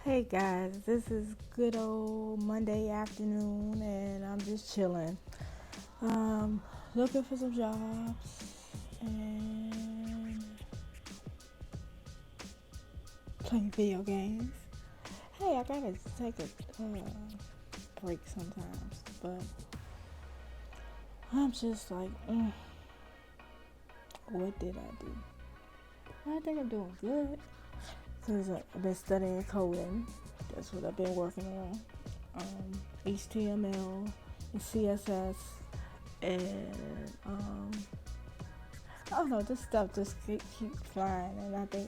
Hey guys, this is good old Monday afternoon, and I'm just chilling. Um, Looking for some jobs and playing video games. Hey, I gotta take a break sometimes, but I'm just like, what did I do? I think I'm doing good because I've been studying coding. That's what I've been working on. HTML and CSS and I don't know, this stuff just keep flying, and I think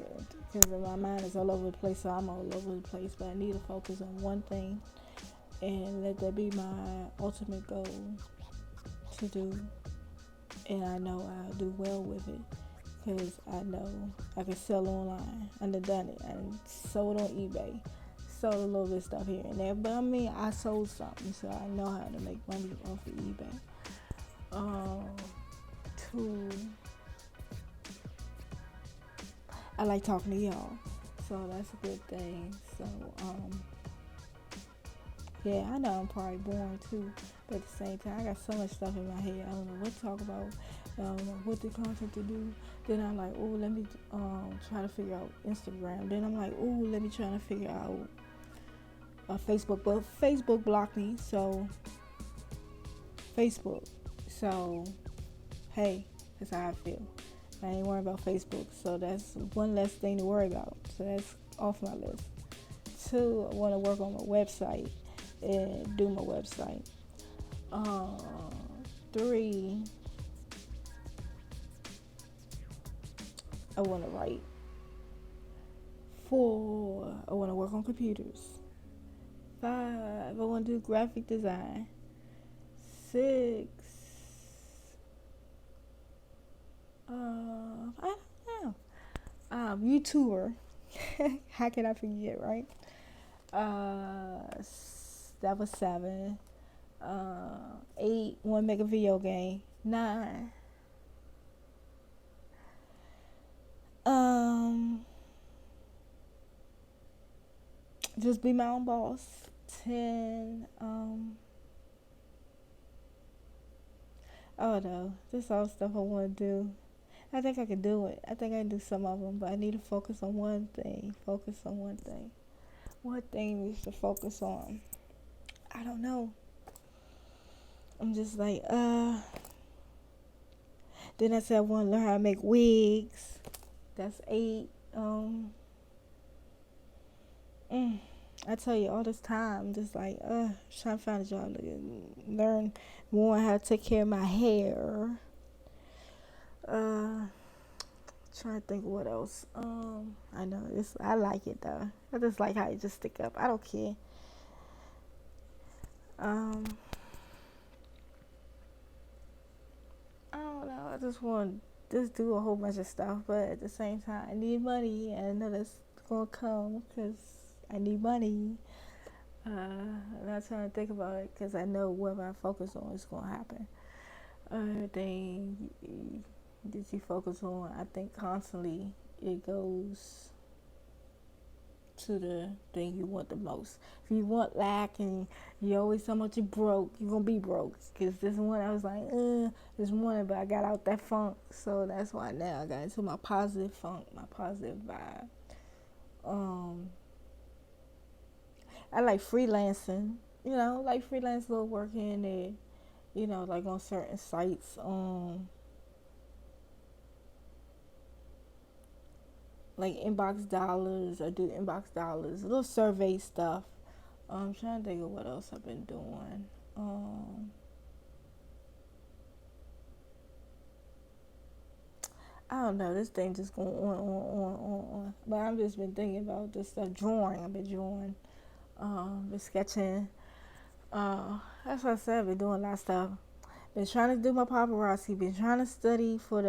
because my mind is all over the place, so I'm all over the place. But I need to focus on one thing and let that be my ultimate goal to do, and I know I'll do well with it because I know I can sell online. I've done it. I sold on eBay, sold a little bit of stuff here and there, but I mean I sold something, so I know how to make money off of eBay. Um, to I like talking to y'all, so that's a good thing. So yeah, I know I'm probably boring too, but at the same time, I got so much stuff in my head. I don't know what to talk about, what the content to do. Then I'm like, oh, let me try to figure out Instagram. Then I'm like, oh, let me try to figure out Facebook. But Facebook blocked me, so Facebook. So hey, that's how I feel. I ain't worried about Facebook, so that's one less thing to worry about. So that's off my list. Two, I want to work on my website and do my website. Uh, Three, I want to write. Four, I want to work on computers. Five, I want to do graphic design. Six, I don't know. YouTuber. How can I forget, right? That was seven. 8, want to make a video game. 9, um, just be my own boss. 10, oh no, this all stuff I want to do. I think I can do it. I think I can do some of them, but I need to focus on one thing. Focus on one thing. What thing is to focus on? I don't know. I'm just like, Then I said I want to learn how to make wigs. That's 8. I tell you all this time, just like, trying to find a job, learn more how to take care of my hair. Trying to think what else. I know I like it though. I just like how it just stick up. I don't care. Um, I don't know. I just want to just do a whole bunch of stuff, but at the same time, I need money, and I know that's gonna come because I need money. I'm not trying to think about it because I know whatever I focus on is gonna happen. Everything that you focus on, I think constantly it goes to the thing you want the most. If you want lack and you always talking about you broke, you're gonna be broke. Cause this one I was like, this morning, but I got out that funk, so that's why now I got into my positive funk, my positive vibe. Um, I like freelancing, like freelance little work here and there, like on certain sites. Like inbox dollars. I do inbox dollars, little survey stuff. I'm trying to think of what else I've been doing. I don't know. This thing just going on. But I've just been thinking about this stuff. Drawing. I've been drawing. Been sketching. That's what I said. I've been doing a lot of stuff. Been trying to do my paparazzi. Been trying to study for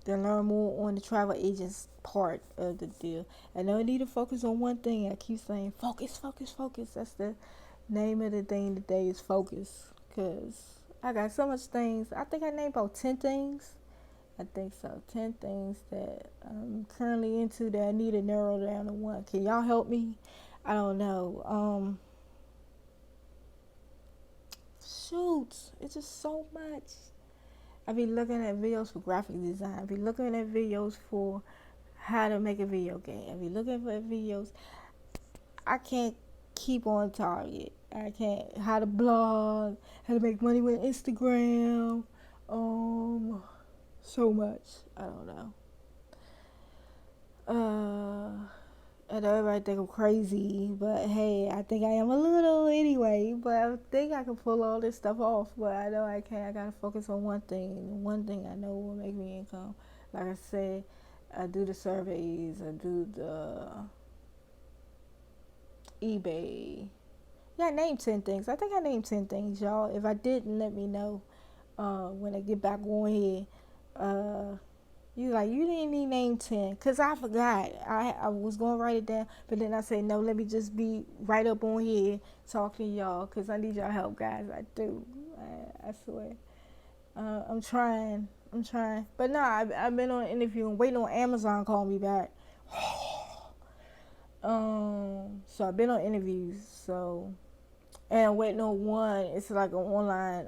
to learn more on the travel agents part of the deal. I know I need to focus on one thing. I keep saying focus, focus, focus. That's the name of the thing today is focus. Cause I got so much things. I think I named about 10 things. I think so. 10 things that I'm currently into that I need to narrow down to one. Can y'all help me? I don't know. Shoot, it's just so much. I be looking at videos for graphic design. I be looking at videos for how to make a video game. I be looking for videos. I can't keep on target. I can't. How to blog, how to make money with Instagram. So much. I don't know. I know everybody think I'm crazy, but hey, I think I am a little anyway. But I think I can pull all this stuff off. But I know I can't. I gotta focus on one thing. One thing I know will make me income. Like I said, I do the surveys. I do the eBay. Yeah, I named 10 things. I think I named 10 things, y'all. If I didn't, let me know when I get back on here. You didn't even name 10. Because I forgot. I was going to write it down. But then I said, no, let me just be right up on here talking to y'all. Because I need y'all help, guys. I do. I swear. I'm trying. But no, I've been on an interview and waiting on Amazon to call me back. So I've been on interviews. So, and waiting on one. It's like an online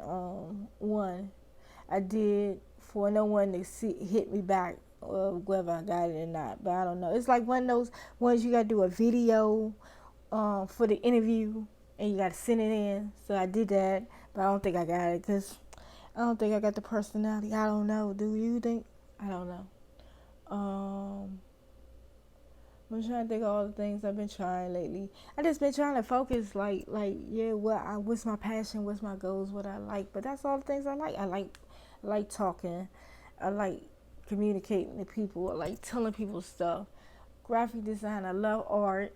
one. I did for no one to hit me back, whether I got it or not. But I don't know. It's like one of those ones you gotta do a video for the interview and you gotta send it in. So I did that, but I don't think I got it because I don't think I got the personality. I don't know. Do you think? I don't know. I'm trying to think of all the things I've been trying lately. I just been trying to focus, yeah, what's my passion, what's my goals, what I like. But that's all the things I like. I like talking. I like communicating to people. I like telling people stuff. Graphic design. I love art.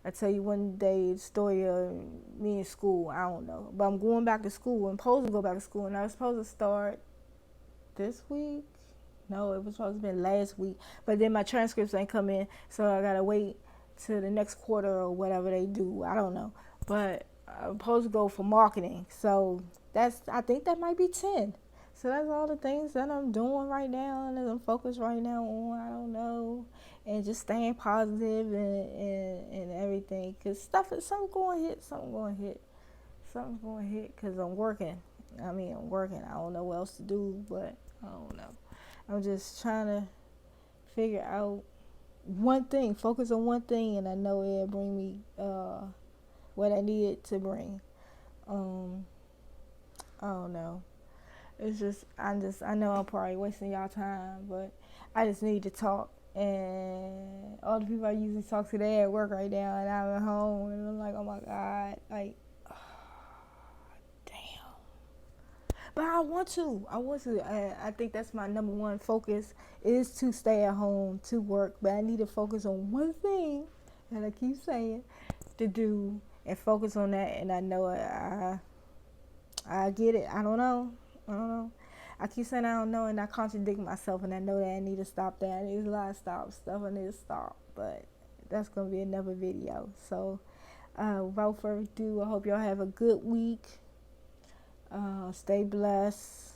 I tell you one day the story of me in school. I don't know, but I'm going back to school. I'm supposed to go back to school, and I was supposed to start this week. No, it was supposed to be last week, but then my transcripts ain't come in, so I gotta wait till the next quarter or whatever they do. I don't know, but I'm supposed to go for marketing, so I think that might be 10. So that's all the things that I'm doing right now and that I'm focused right now on. I don't know, and just staying positive and everything, cause something's going to hit, cause I'm working. I'm working. I don't know what else to do, but I don't know. I'm just trying to figure out one thing, focus on one thing, and I know it'll bring me what I needed to bring. I don't know. It's just, I know I'm probably wasting y'all time, but I just need to talk. And all the people I usually talk to, they at work right now, and I'm at home, and I'm like, oh my God, like, but I want to. I think that's my number one focus is to stay at home, to work. But I need to focus on one thing, and I keep saying, to do and focus on that. And I know I get it. I don't know. I keep saying I don't know, and I contradict myself, and I know that I need to stop that. There's a lot of stuff I need to stop, but that's gonna be another video. So, without further ado, I hope y'all have a good week. Stay blessed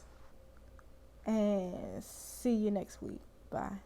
and see you next week. Bye.